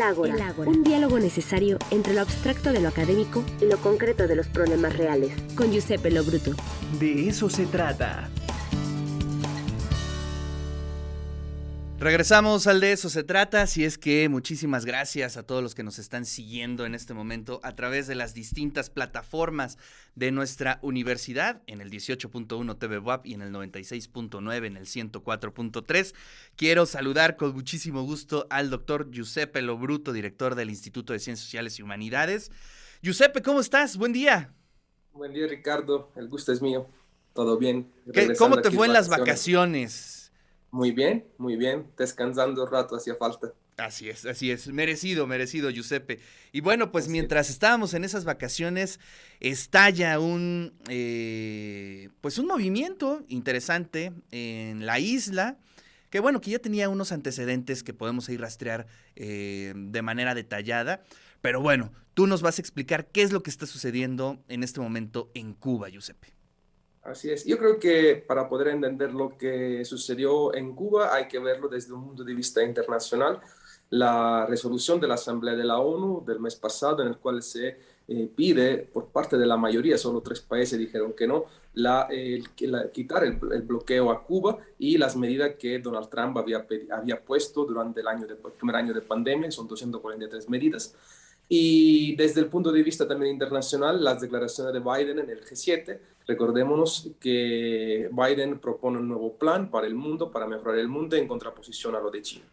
Ágora, un diálogo necesario entre lo abstracto de lo académico y lo concreto de los problemas reales. Con Giuseppe Lo Bruto. De eso se trata. Regresamos al De Eso Se Trata, así es que muchísimas gracias a todos los que nos están siguiendo en este momento a través de las distintas plataformas de nuestra universidad, en el 18.1 TV WAP y en el 96.9, en el 104.3. Quiero saludar con muchísimo gusto al doctor Giuseppe Lo Bruto, director del Instituto de Ciencias Sociales y Humanidades. Giuseppe, ¿cómo estás? Buen día. Buen día, Ricardo. El gusto es mío. ¿Todo bien? ¿Cómo te fue en las vacaciones? Muy bien. Descansando un rato, hacía falta. Así es. Merecido, Giuseppe. Y bueno, pues mientras estábamos en esas vacaciones, estalla un movimiento interesante en la isla, que bueno, que ya tenía unos antecedentes que podemos ahí rastrear de manera detallada. Pero bueno, tú nos vas a explicar qué es lo que está sucediendo en este momento en Cuba, Giuseppe. Así es. Yo creo que para poder entender lo que sucedió en Cuba hay que verlo desde un punto de vista internacional. La resolución de la Asamblea de la ONU del mes pasado, en el cual se pide por parte de la mayoría, solo 3 países dijeron que no, quitar el bloqueo a Cuba y las medidas que Donald Trump había puesto durante el primer año de pandemia, son 243 medidas. Y desde el punto de vista también internacional, las declaraciones de Biden en el G7, recordémonos que Biden propone un nuevo plan para el mundo, para mejorar el mundo en contraposición a lo de China.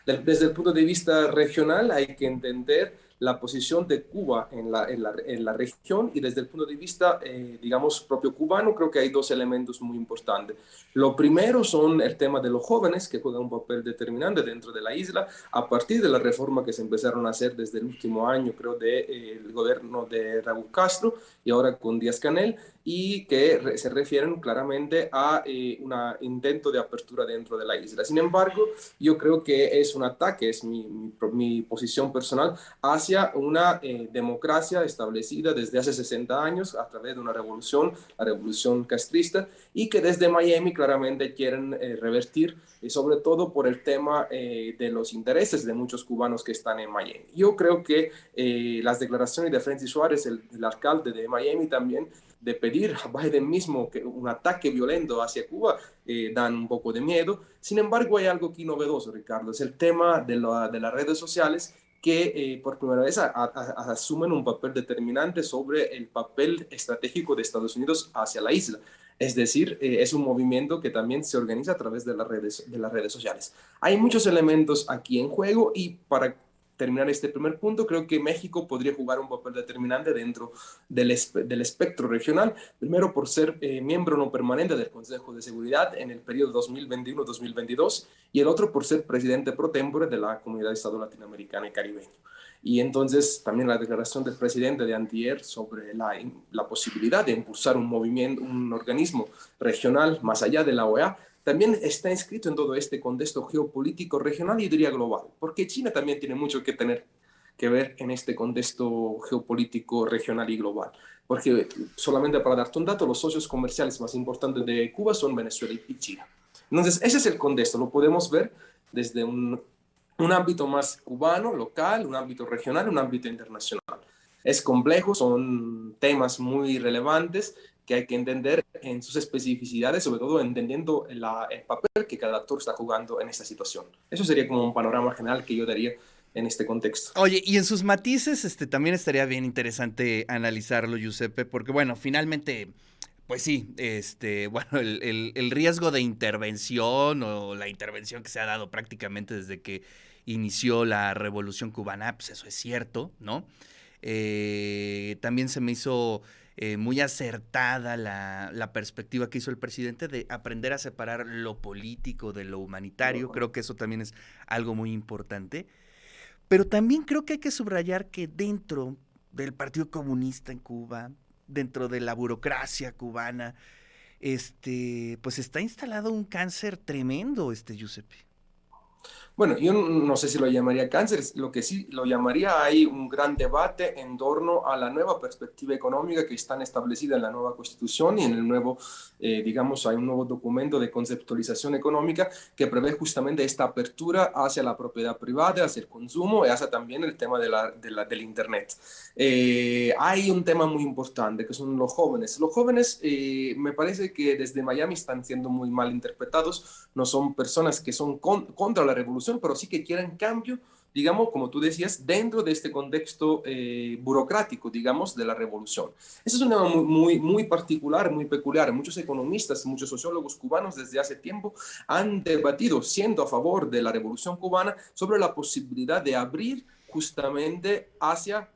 Desde el punto de vista regional hay que entender la posición de Cuba en la región y desde el punto de vista, digamos, propio cubano, creo que hay 2 elementos muy importantes. Lo primero son el tema de los jóvenes, que juegan un papel determinante dentro de la isla, a partir de la reforma que se empezaron a hacer desde el último año, creo, del gobierno de Raúl Castro y ahora con Díaz-Canel, y que se refieren claramente a un intento de apertura dentro de la isla. Sin embargo, yo creo que es un ataque, es mi posición personal, hacia una democracia establecida desde hace 60 años a través de una revolución, la revolución castrista, y que desde Miami claramente quieren revertir, sobre todo por el tema de los intereses de muchos cubanos que están en Miami. Yo creo que las declaraciones de Francis Suárez, el alcalde de Miami, también de pedir a Biden mismo que un ataque violento hacia Cuba, dan un poco de miedo. Sin embargo, hay algo aquí novedoso, Ricardo, es el tema de las redes sociales que por primera vez asumen un papel determinante sobre el papel estratégico de Estados Unidos hacia la isla. Es decir, es un movimiento que también se organiza a través de las redes sociales. Hay muchos elementos aquí en juego y para terminar este primer punto, creo que México podría jugar un papel determinante dentro del espectro regional, primero por ser miembro no permanente del Consejo de Seguridad en el periodo 2021-2022 y el otro por ser presidente pro tempore de la Comunidad de Estado Latinoamericana y Caribeño. Y entonces también la declaración del presidente de antier sobre la posibilidad de impulsar un movimiento, un organismo regional más allá de la OEA, también está inscrito en todo este contexto geopolítico regional y diría global, porque China también tiene mucho que ver en este contexto geopolítico regional y global. Porque solamente para darte un dato, los socios comerciales más importantes de Cuba son Venezuela y China. Entonces, ese es el contexto, lo podemos ver desde un ámbito más cubano, local, un ámbito regional, un ámbito internacional. Es complejo, son temas muy relevantes que hay que entender en sus especificidades, sobre todo entendiendo el papel que cada actor está jugando en esta situación. Eso sería como un panorama general que yo daría en este contexto. Oye, y en sus matices también estaría bien interesante analizarlo, Giuseppe, porque bueno, finalmente, pues sí, bueno, el riesgo de intervención o la intervención que se ha dado prácticamente desde que inició la Revolución Cubana, pues eso es cierto, ¿no? También se me hizo muy acertada la perspectiva que hizo el presidente de aprender a separar lo político de lo humanitario. Creo que eso también es algo muy importante. Pero también creo que hay que subrayar que dentro del Partido Comunista en Cuba, dentro de la burocracia cubana, pues está instalado un cáncer tremendo, Giuseppe. Bueno, yo no sé si lo llamaría cáncer, lo que sí lo llamaría, hay un gran debate en torno a la nueva perspectiva económica que está establecida en la nueva Constitución y en el nuevo, digamos, hay un nuevo documento de conceptualización económica que prevé justamente esta apertura hacia la propiedad privada, hacia el consumo y hacia también el tema del Internet. Hay un tema muy importante que son los jóvenes. Los jóvenes me parece que desde Miami están siendo muy mal interpretados, no son personas que son contra la revolución, pero sí que quieren cambio, digamos, como tú decías, dentro de este contexto burocrático, digamos, de la revolución. Eso es un tema muy particular, muy peculiar. Muchos economistas, muchos sociólogos cubanos desde hace tiempo han debatido, siendo a favor de la revolución cubana, sobre la posibilidad de abrir justamente hacia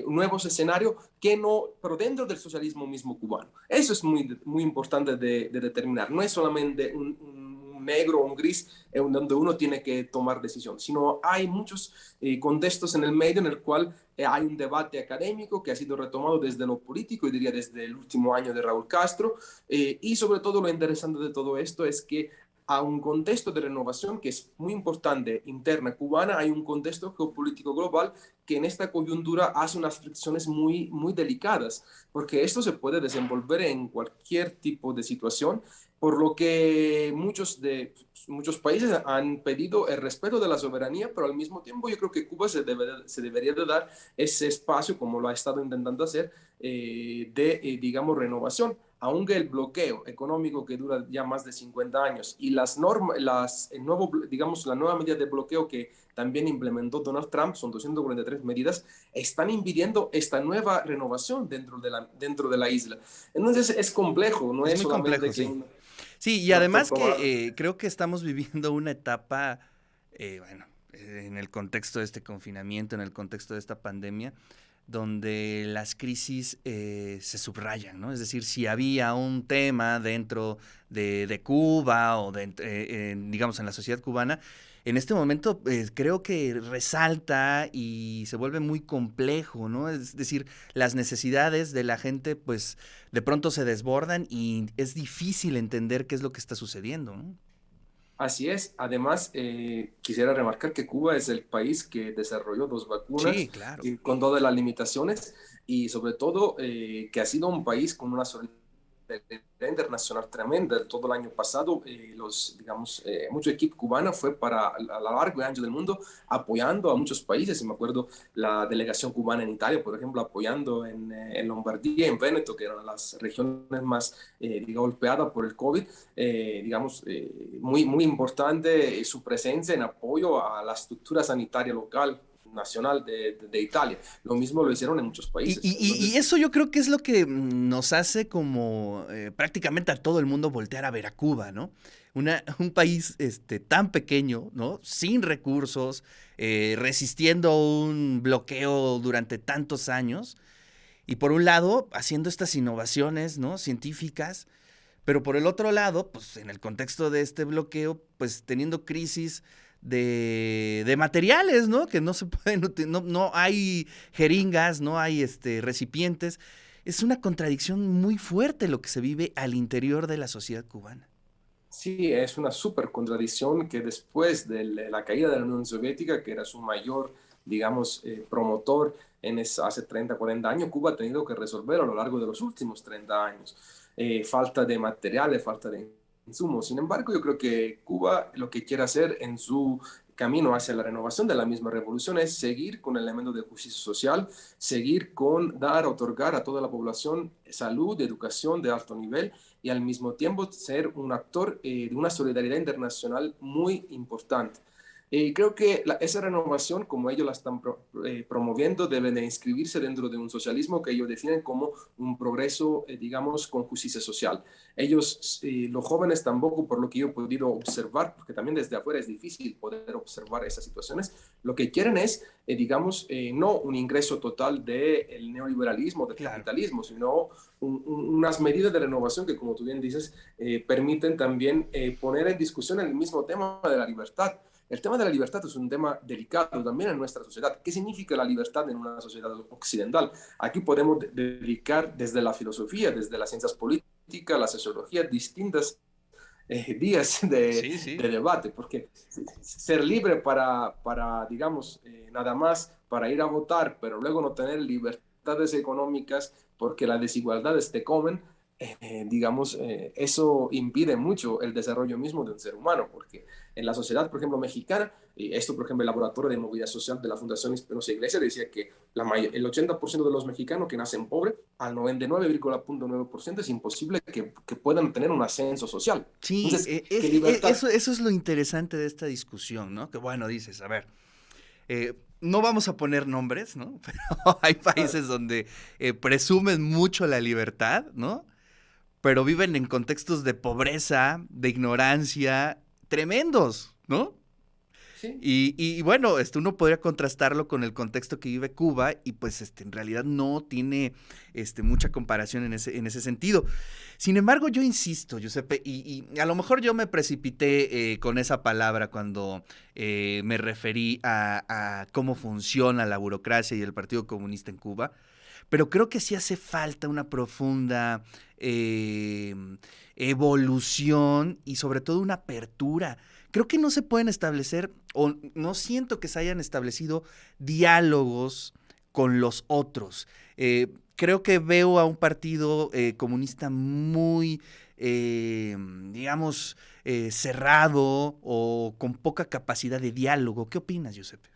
nuevos escenarios que no, pero dentro del socialismo mismo cubano. Eso es muy importante de determinar. No es solamente un negro o un gris donde uno tiene que tomar decisión, sino hay muchos contextos en el medio en el cual hay un debate académico que ha sido retomado desde lo político, y diría desde el último año de Raúl Castro, y sobre todo lo interesante de todo esto es que a un contexto de renovación que es muy importante interna cubana, hay un contexto geopolítico global que en esta coyuntura hace unas fricciones muy delicadas, porque esto se puede desenvolver en cualquier tipo de situación, por lo que muchos países han pedido el respeto de la soberanía, pero al mismo tiempo yo creo que Cuba se debería de dar ese espacio, como lo ha estado intentando hacer, digamos, renovación. Aunque el bloqueo económico que dura ya más de 50 años y las normas, digamos, la nueva medida de bloqueo que también implementó Donald Trump, son 243 medidas, están impidiendo esta nueva renovación dentro de la isla. Entonces es complejo, no Es es muy solamente complejo, que sí. Sí, y un actor además tomar. que creo que estamos viviendo una etapa, bueno, en el contexto de este confinamiento, en el contexto de esta pandemia, donde las crisis se subrayan, ¿no? Es decir, si había un tema dentro de Cuba o digamos, en la sociedad cubana, en este momento creo que resalta y se vuelve muy complejo, ¿no? Es decir, las necesidades de la gente, pues, de pronto se desbordan y es difícil entender qué es lo que está sucediendo, ¿no? Así es. Además, quisiera remarcar que Cuba es el país que desarrolló dos Sí, vacunas claro. con todas las limitaciones, y sobre todo que ha sido un país con una solidaridad internacional tremenda. Todo el año pasado, digamos, mucho equipo cubano fue a lo largo y ancho del mundo apoyando a muchos países. Y me acuerdo la delegación cubana en Italia, por ejemplo, apoyando en Lombardía, en Véneto, que eran las regiones más golpeadas por el COVID. Digamos, muy importante su presencia en apoyo a la estructura sanitaria local nacional de Italia. Lo mismo lo hicieron en muchos Y, países. y- y- y Entonces, eso yo creo que es lo que nos hace como prácticamente a todo el mundo voltear a ver a Cuba, ¿no? Un país tan pequeño, ¿no? Sin recursos, resistiendo un bloqueo durante tantos años, y por un lado haciendo estas innovaciones, ¿no? Científicas, pero por el otro lado, pues en el contexto de este bloqueo, pues teniendo crisis de materiales, ¿no? Que no se pueden, no hay jeringas, no hay recipientes. Es una contradicción muy fuerte lo que se vive al interior de la sociedad cubana. sí, es una súper contradicción que después de la caída de la Unión Soviética, que era su mayor, digamos, promotor hace 30, 40 años, Cuba ha tenido que resolver a lo largo de los últimos 30 años. Falta de materiales, falta de insumos. Sin embargo, yo creo que Cuba lo que quiere hacer en su camino hacia la renovación de la misma revolución es seguir con elementos de justicia social, seguir con otorgar a toda la población salud, educación de alto nivel, y al mismo tiempo ser un actor de una solidaridad internacional muy importante. Creo que esa renovación, como ellos la están promoviendo, debe de inscribirse dentro de un socialismo que ellos definen como un progreso, digamos, con justicia social. Ellos, los jóvenes tampoco, por lo que yo he podido observar, porque también desde afuera es difícil poder observar esas situaciones, lo que quieren es, digamos, no un ingreso total del neoliberalismo, del Claro. capitalismo, sino unas medidas de renovación que, como tú bien dices, permiten también poner en discusión el mismo tema de la libertad. El tema de la libertad es un tema delicado también en nuestra sociedad. ¿Qué significa la libertad en una sociedad occidental? Aquí podemos dedicar desde la filosofía, desde las ciencias políticas, la sociología, distintas días Sí, sí. de debate, porque ser libre digamos, nada más para ir a votar, pero luego no tener libertades económicas porque las desigualdades te comen, digamos, eso impide mucho el desarrollo mismo de un ser humano, porque en la sociedad, por ejemplo, mexicana, y esto, por ejemplo, el Laboratorio de Movilidad Social de la Fundación Espinosa Iglesia decía que el 80% de los mexicanos que nacen pobres, al 99,9% es imposible que puedan tener un ascenso social. Sí, Entonces, ¿qué libertad? eso es lo interesante de esta discusión, ¿no? Que bueno, dices, a ver, no vamos a poner nombres, ¿no? Pero hay Claro. países donde presumen mucho la libertad, ¿no? Pero viven en contextos de pobreza, de ignorancia, tremendos, ¿no? Sí, Y bueno, uno podría contrastarlo con el contexto que vive Cuba y pues en realidad no tiene mucha comparación en ese sentido. Sin embargo, yo insisto, Giuseppe, y a lo mejor yo me precipité con esa palabra cuando me referí a cómo funciona la burocracia y el Partido Comunista en Cuba, pero creo que sí hace falta una profunda eh, evolución y sobre todo una apertura. Creo que no se pueden establecer, o no siento que se hayan establecido diálogos con los otros. Creo que veo a un partido comunista muy, digamos, cerrado o con poca capacidad de diálogo. ¿Qué opinas, Giuseppe?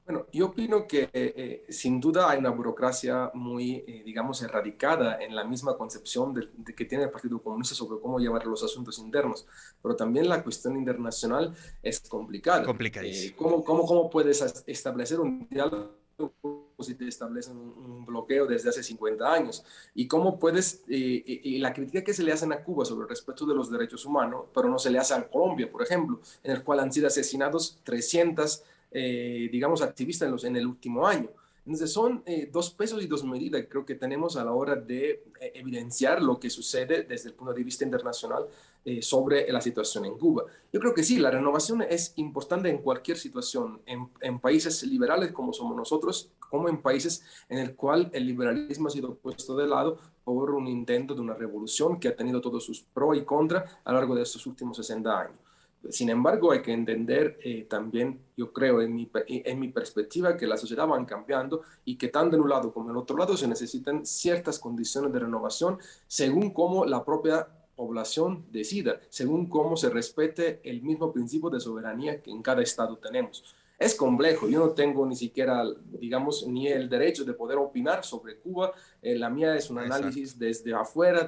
bueno, yo opino que sin duda hay una burocracia muy, digamos, erradicada en la misma concepción de que tiene el Partido Comunista sobre cómo llevar los asuntos internos, pero también la cuestión internacional es complicada. Complicadísimo. ¿Cómo puedes establecer un diálogo si te establecen un bloqueo desde hace 50 años? ¿Y cómo puedes, y la crítica que se le hacen a Cuba sobre el respeto de los derechos humanos, pero no se le hace a Colombia, por ejemplo, en el cual han sido asesinados 300 digamos, activistas en el último año? Entonces son dos pesos y dos medidas que creo que tenemos a la hora de evidenciar lo que sucede desde el punto de vista internacional sobre la situación en Cuba. Yo creo que sí, la renovación es importante en cualquier situación, en países liberales como somos nosotros, como en países en el cual el liberalismo ha sido puesto de lado por un intento de una revolución que ha tenido todos sus pros y contras a lo largo de estos últimos 60 años. Sin embargo, hay que entender también, yo creo, en mi perspectiva, que la sociedad va cambiando y que tanto en un lado como en el otro lado se necesitan ciertas condiciones de renovación según cómo la propia población decida, según cómo se respete el mismo principio de soberanía que en cada estado tenemos. Es complejo, yo no tengo ni siquiera, digamos, ni el derecho de poder opinar sobre Cuba. La mía es un Exacto. análisis desde afuera,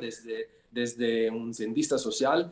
desde un cientista social.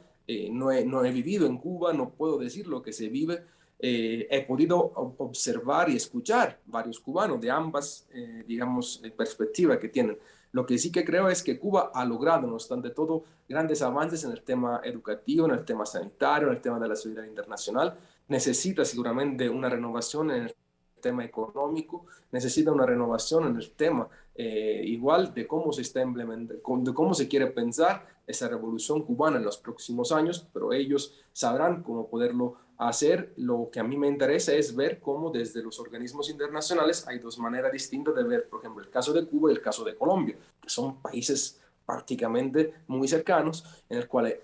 No he vivido en Cuba, no puedo decir lo que se vive. He podido observar y escuchar varios cubanos de ambas, digamos, perspectivas que tienen. Lo que sí que creo es que Cuba ha logrado, no obstante todo, grandes avances en el tema educativo, en el tema sanitario, en el tema de la solidaridad internacional. Necesita seguramente una renovación en el tema económico, necesita una renovación en el tema igual de cómo se está implementando, de cómo se quiere pensar esa revolución cubana en los próximos años, pero ellos sabrán cómo poderlo hacer. Lo que a mí me interesa es ver cómo desde los organismos internacionales hay dos maneras distintas de ver, por ejemplo, el caso de Cuba y el caso de Colombia, que son países prácticamente muy cercanos, en el cual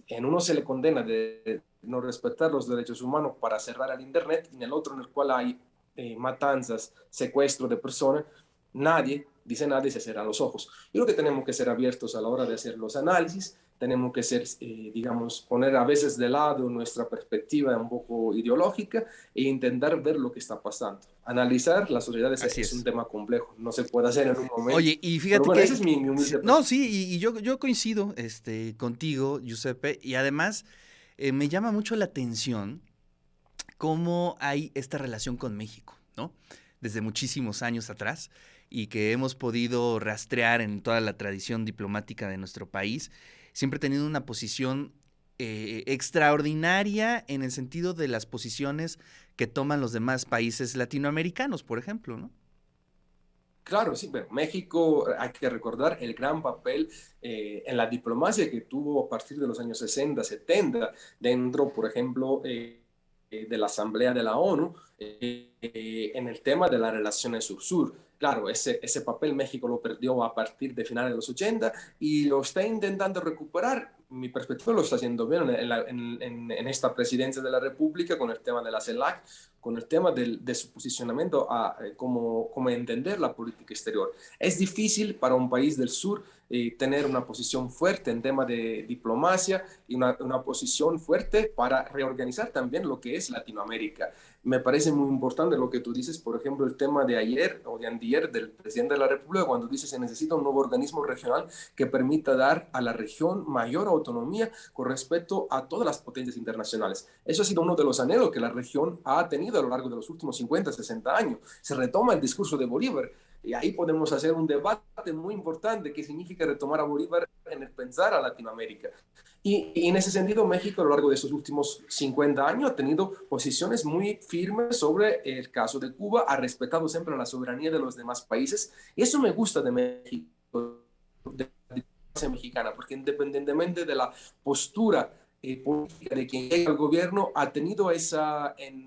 en uno se le condena de no respetar los derechos humanos para cerrar el Internet, y en el otro en el cual hay matanzas, secuestro de personas. Nadie dice nada y se cierran los ojos. Yo creo que tenemos que ser abiertos a la hora de hacer los análisis, tenemos que ser, digamos, poner a veces de lado nuestra perspectiva un poco ideológica e intentar ver lo que está pasando. Analizar la sociedad Así es un es. tema complejo, no se puede hacer en un momento. Oye, y Pero fíjate bueno, ese es que, mi humilde no, perspectiva. sí, y yo coincido contigo, Giuseppe, y además me llama mucho la atención cómo hay esta relación con México, ¿no? Desde muchísimos años atrás y que hemos podido rastrear en toda la tradición diplomática de nuestro país, siempre teniendo una posición extraordinaria en el sentido de las posiciones que toman los demás países latinoamericanos, por ejemplo, ¿no? Claro, sí, pero México, hay que recordar el gran papel en la diplomacia que tuvo a partir de los años 60, 70, dentro, por ejemplo, de la Asamblea de la ONU, en el tema de las relaciones sur-sur. Claro, ese papel México lo perdió a partir de finales de los 80 y lo está intentando recuperar, mi perspectiva lo está haciendo bien en esta presidencia de la República con el tema de la CELAC, con el tema de su posicionamiento a cómo entender la política exterior. Es difícil para un país del sur tener una posición fuerte en tema de diplomacia y una posición fuerte para reorganizar también lo que es Latinoamérica. Me parece muy importante lo que tú dices, por ejemplo, el tema de ayer o de antier del presidente de la República, cuando dice se necesita un nuevo organismo regional que permita dar a la región mayor autonomía con respecto a todas las potencias internacionales. Eso ha sido uno de los anhelos que la región ha tenido a lo largo de los últimos 50, 60 años. Se retoma el discurso de Bolívar. Y ahí podemos hacer un debate muy importante que significa retomar a Bolívar en el pensar a Latinoamérica. Y en ese sentido, México a lo largo de estos últimos 50 años ha tenido posiciones muy firmes sobre el caso de Cuba, ha respetado siempre la soberanía de los demás países. Y eso me gusta de México, de la diplomacia mexicana, porque independientemente de la postura política de quien llega al gobierno, ha tenido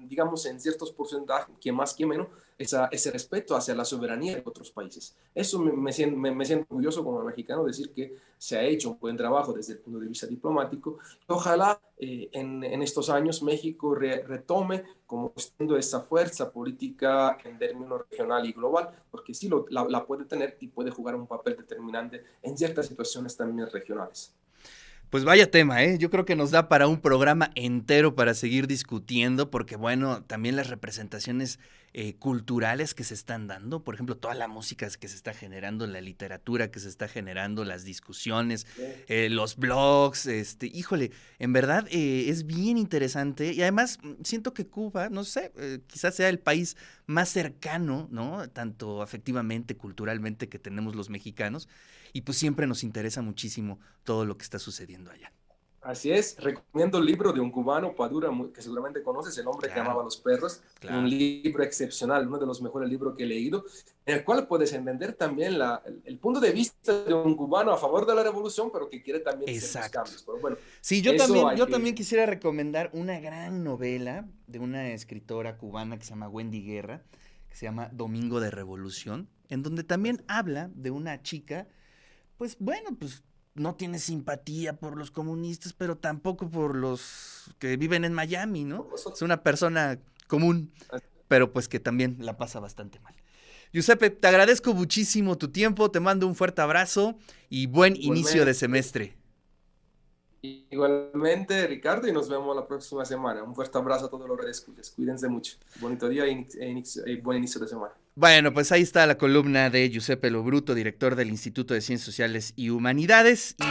digamos, en ciertos porcentajes, que más que menos, ese respeto hacia la soberanía de otros países. Eso me siento orgulloso como mexicano, decir que se ha hecho un buen trabajo desde el punto de vista diplomático. Ojalá en estos años México retome como siendo esa fuerza política en términos regional y global, porque sí la puede tener y puede jugar un papel determinante en ciertas situaciones también regionales. Pues vaya tema, ¿eh? Yo creo que nos da para un programa entero para seguir discutiendo, porque bueno, también las representaciones culturales que se están dando, por ejemplo, toda la música que se está generando, la literatura que se está generando, las discusiones, los blogs, híjole, en verdad es bien interesante y además siento que Cuba, no sé, quizás sea el país más cercano, ¿no? Tanto afectivamente, culturalmente que tenemos los mexicanos. Y pues siempre nos interesa muchísimo todo lo que está sucediendo allá. Así es, recomiendo el libro de un cubano, Padura, que seguramente conoces, El hombre que amaba a los perros, un libro excepcional, uno de los mejores libros que he leído, en el cual puedes entender también el punto de vista de un cubano a favor de la revolución, pero que quiere también hacer cambios. Pero bueno, sí, yo también quisiera recomendar una gran novela de una escritora cubana que se llama Wendy Guerra, que se llama Domingo de Revolución, en donde también habla de una chica pues bueno, pues no tiene simpatía por los comunistas, pero tampoco por los que viven en Miami, ¿no? Es una persona común, pero pues que también la pasa bastante mal. Giuseppe, te agradezco muchísimo tu tiempo, te mando un fuerte abrazo y buen inicio de semestre. Igualmente, Ricardo, y nos vemos la próxima semana. Un fuerte abrazo a todos los redescuchas. Cuídense mucho. Bonito día y buen inicio de semana. Bueno, pues ahí está la columna de Giuseppe Lo Bruto, director del Instituto de Ciencias Sociales y Humanidades. Y